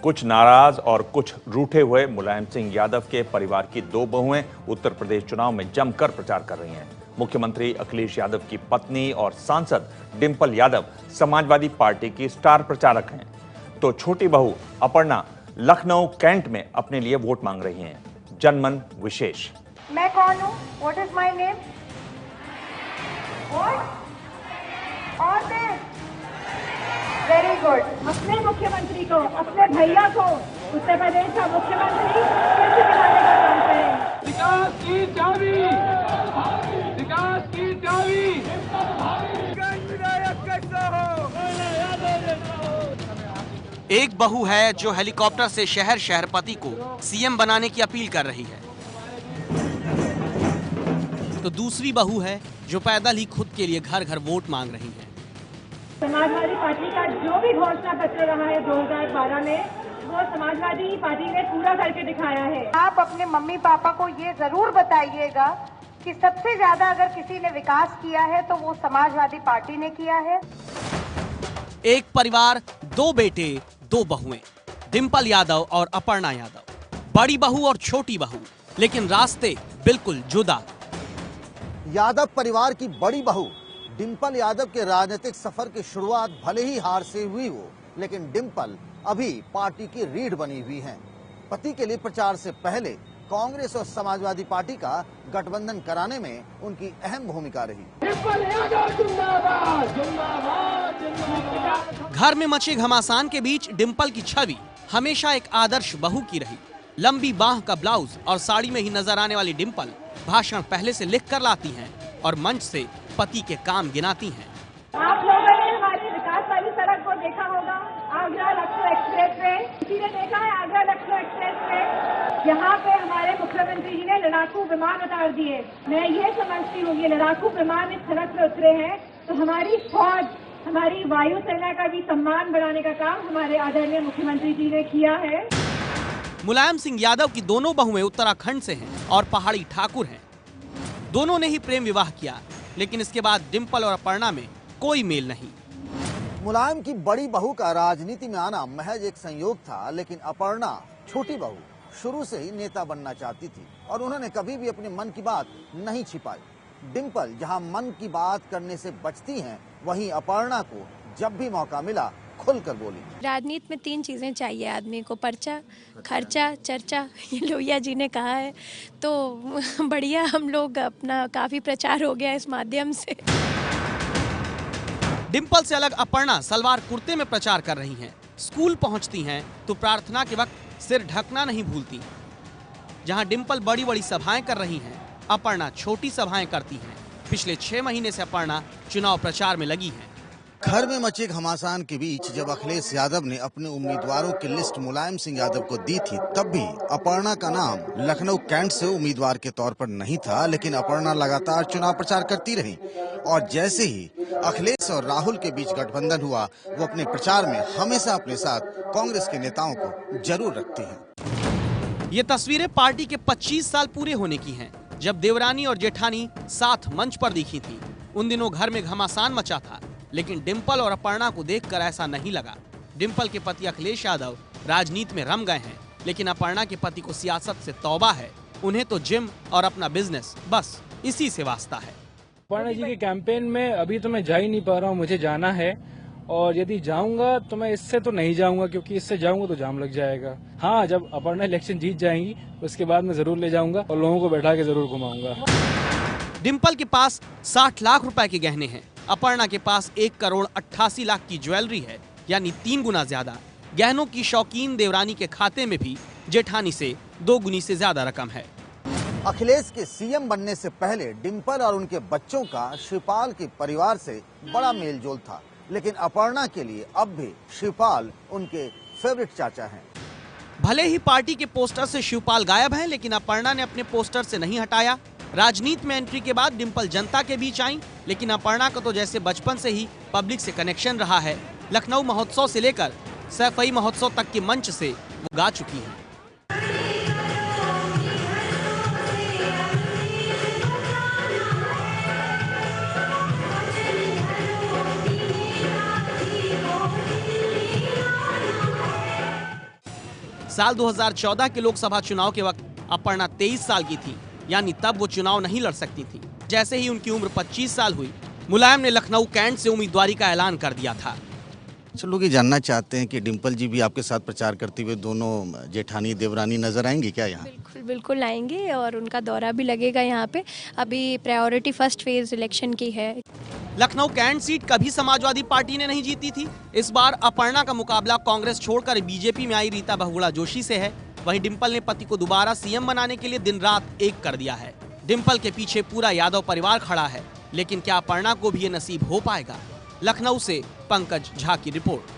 कुछ नाराज और कुछ रूठे हुए मुलायम सिंह यादव के परिवार की दो बहुएं उत्तर प्रदेश चुनाव में जमकर प्रचार कर रही हैं। मुख्यमंत्री अखिलेश यादव की पत्नी और सांसद डिंपल यादव समाजवादी पार्टी की स्टार प्रचारक हैं, तो छोटी बहू अपर्णा लखनऊ कैंट में अपने लिए वोट मांग रही हैं। जनमन विशेष। मैं कौन हूँ? What is my name? Very good. अपने मुख्यमंत्री को, अपने भैया को उत्तर प्रदेश का मुख्यमंत्री फिर से बनाने का काम करें। विकास की चाबी, विकास की चाबी। एक बहू है जो हेलीकॉप्टर से शहर शहर पति को सीएम बनाने की अपील कर रही है, तो दूसरी बहू है जो पैदल ही खुद के लिए घर घर वोट मांग रही है। समाजवादी पार्टी का जो भी घोषणा पत्र रहा है 2012 में, वो समाजवादी पार्टी ने पूरा करके दिखाया है। आप अपने मम्मी पापा को ये जरूर बताइएगा कि सबसे ज्यादा अगर किसी ने विकास किया है तो वो समाजवादी पार्टी ने किया है। एक परिवार, दो बेटे, दो बहुएं, डिंपल यादव और अपर्णा यादव, बड़ी बहू और छोटी बहू, लेकिन रास्ते बिल्कुल जुदा। यादव परिवार की बड़ी बहू डिंपल यादव के राजनीतिक सफर की शुरुआत भले ही हार से हुई हो, लेकिन डिंपल अभी पार्टी की रीढ़ बनी हुई हैं। पति के लिए प्रचार से पहले कांग्रेस और समाजवादी पार्टी का गठबंधन कराने में उनकी अहम भूमिका रही। घर में मचे घमासान के बीच डिंपल की छवि हमेशा एक आदर्श बहू की रही। लंबी बाह का ब्लाउज और साड़ी में ही नजर आने वाली डिंपल भाषण पहले से लिख कर लाती हैं और मंच से पति के काम गिनाती हैं। आप लोगों ने हमारी विकास वाली सड़क को देखा होगा, आगरा लखनऊ एक्सप्रेस वे। किसी ने देखा है आगरा लखनऊ एक्सप्रेस वे? यहाँ पे हमारे मुख्यमंत्री जी ने लड़ाकू विमान उतार दिए। मैं ये समझती हूँ ये लड़ाकू विमान इस सड़क पे उतरे हैं तो हमारी फौज, हमारी वायुसेना का भी सम्मान बढ़ाने का काम हमारे आदरणीय मुख्यमंत्री जी ने किया है। मुलायम सिंह यादव की दोनों बहुएं उत्तराखंड से हैं और पहाड़ी ठाकुर हैं। दोनों ने ही प्रेम विवाह किया, लेकिन इसके बाद डिंपल और अपर्णा में कोई मेल नहीं। मुलायम की बड़ी बहू का राजनीति में आना महज एक संयोग था, लेकिन अपर्णा छोटी बहू शुरू से ही नेता बनना चाहती थी और उन्होंने कभी भी अपने मन की बात नहीं छिपाई। डिंपल जहां मन की बात करने से बचती हैं, वहीं अपर्णा को जब भी मौका मिला खुलकर बोली। राजनीति में 3 चीजें चाहिए आदमी को, पर्चा, खर्चा, चर्चा। ये लोहिया जी ने कहा है, तो बढ़िया हम लोग अपना काफी प्रचार हो गया इस माध्यम से। डिंपल से अलग अपर्णा सलवार कुर्ते में प्रचार कर रही हैं। स्कूल पहुंचती हैं तो प्रार्थना के वक्त सिर ढकना नहीं भूलती। जहां डिंपल बड़ी बड़ी सभाएं कर रही हैं, अपर्णा छोटी सभाएं करती हैं। पिछले 6 महीने से अपर्णा चुनाव प्रचार में लगी हैं। घर में मचे घमासान के बीच जब अखिलेश यादव ने अपने उम्मीदवारों की लिस्ट मुलायम सिंह यादव को दी थी, तब भी अपर्णा का नाम लखनऊ कैंट से उम्मीदवार के तौर पर नहीं था, लेकिन अपर्णा लगातार चुनाव प्रचार करती रही और जैसे ही अखिलेश और राहुल के बीच गठबंधन हुआ, वो अपने प्रचार में हमेशा अपने साथ कांग्रेस के नेताओं को जरूर रखती है। ये तस्वीरें पार्टी के 25 साल पूरे होने की हैं, जब देवरानी और जेठानी साथ मंच पर दिखी थी। उन दिनों घर में घमासान मचा था, लेकिन डिंपल और अपर्णा को देखकर ऐसा नहीं लगा। डिंपल के पति अखिलेश यादव राजनीति में रम गए हैं, लेकिन अपर्णा के पति को सियासत से तौबा है। उन्हें तो जिम और अपना बिजनेस, बस इसी से वास्ता है। अपर्णा जी के कैंपेन में अभी तो मैं जा ही नहीं पा रहा हूँ, मुझे जाना है और यदि जाऊंगा तो मैं इससे तो नहीं जाऊंगा, क्योंकि इससे जाऊंगा तो जाम लग जाएगा। हाँ, जब अपर्णा इलेक्शन जीत जाएंगी उसके बाद मैं जरूर ले जाऊंगा और लोगों को बैठा के जरूर घुमाऊंगा। डिंपल के पास 60 लाख रुपए के गहने हैं। अपर्णा के पास 1 करोड़ 88 लाख की ज्वेलरी है, यानी 3 गुना ज्यादा। गहनों की शौकीन देवरानी के खाते में भी जेठानी से 2 गुनी से ज्यादा रकम है। अखिलेश के सीएम बनने से पहले डिंपल और उनके बच्चों का शिवपाल के परिवार से बड़ा मेलजोल था, लेकिन अपर्णा के लिए अब भी शिवपाल उनके फेवरेट चाचा हैं। भले ही पार्टी के पोस्टर से शिवपाल गायब हैं, लेकिन अपर्णा ने अपने पोस्टर से नहीं हटाया। राजनीति में एंट्री के बाद डिंपल जनता के बीच आई, लेकिन अपर्णा का तो जैसे बचपन से ही पब्लिक से कनेक्शन रहा है। लखनऊ महोत्सव से लेकर सैफई महोत्सव तक के मंच से वो गा चुकी हैं। साल 2014 के लोकसभा चुनाव के वक्त अपर्णा 23 साल की थी, यानी तब वो चुनाव नहीं लड़ सकती थी। जैसे ही उनकी उम्र 25 साल हुई, मुलायम ने लखनऊ कैंट से उम्मीदवारी का ऐलान कर दिया था। अच्छा, लोग ये जानना चाहते हैं कि डिम्पल जी भी आपके साथ प्रचार करते हुए दोनों जेठानी देवरानी नजर आएंगी क्या यहाँ? बिल्कुल बिल्कुल आएंगे और उनका दौरा भी लगेगा यहाँ पे। अभी प्रायोरिटी फर्स्ट फेज इलेक्शन की है। लखनऊ कैंट सीट कभी समाजवादी पार्टी ने नहीं जीती थी। इस बार अपर्णा का मुकाबला कांग्रेस छोड़कर बीजेपी में आई रीता बहुगुणा जोशी से है। वहीं डिम्पल ने पति को दोबारा सीएम बनाने के लिए दिन रात एक कर दिया है। डिम्पल के पीछे पूरा यादव परिवार खड़ा है, लेकिन क्या अपर्णा को भी ये नसीब हो पाएगा? लखनऊ से पंकज झा की रिपोर्ट।